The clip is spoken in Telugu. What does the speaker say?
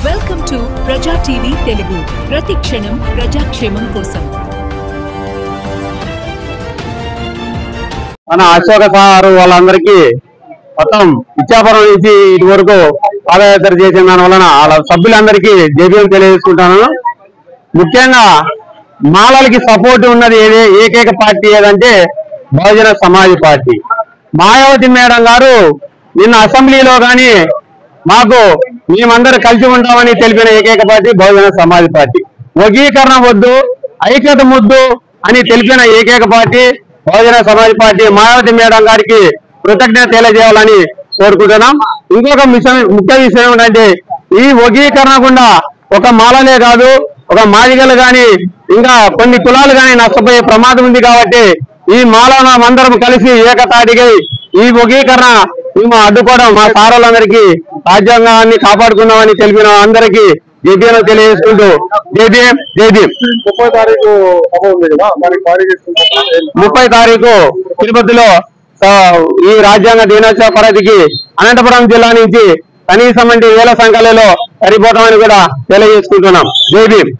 వెల్కమ్ టు ప్రజా టీవీ తెలుగు. ప్రతి క్షణం ప్రజాక్షేమం కోసం. మన అశోక సారు వాళ్ళందరికీ మొత్తం ఇచ్చాపురం నుంచి ఇటు వరకు పాదయాత్ర చేసిన దాని వలన వాళ్ళ సభ్యులందరికీ జేబీఎం తెలియజేసుకుంటాను. ముఖ్యంగా మాలలకి సపోర్ట్ ఉన్నది ఏకైక పార్టీ ఏదంటే బహుజన సమాజ్ పార్టీ. మాయావతి మేడం గారు నిన్న అసెంబ్లీలో కానీ మాకు మేమందరూ కలిసి ఉంటామని తెలిపిన ఏకైక పార్టీ బహుజన సమాజ్ పార్టీ. వర్గీకరణ వద్దు, ఐక్యత ముద్దు అని తెలిపిన ఏకైక party Bahujan Samaj party. Mayawati madam గారికి కృతజ్ఞత తెలియజేయాలని కోరుకుంటున్నాం. ఇంకొక ముఖ్య విషయం ఏంటంటే ఈ వర్గీకరణ గుండా ఒక మాలలే కాదు, ఒక మాదిగలు కానీ ఇంకా కొన్ని కులాలు కానీ నష్టపోయే ప్రమాదం ఉంది. కాబట్టి ఈ మాలనందరం కలిసి ఏకతాటిగా ఈ వర్గీకరణ మేము అడ్డుకోవడం మా సారులందరికీ రాజ్యాంగాన్ని కాపాడుకున్నామని తెలిపిన అందరికీ జేబీఎం తెలియజేసుకుంటూ జేబీఎం జేబీఎం. 30 తారీఖు తిరుపతిలో ఈ రాజ్యాంగ దినోత్సవ పరిధికి అనంతపురం జిల్లా నుంచి కనీసం 1000 సంఖ్యలలో సరిపోతామని కూడా తెలియజేసుకుంటున్నాం. జేబీఎం.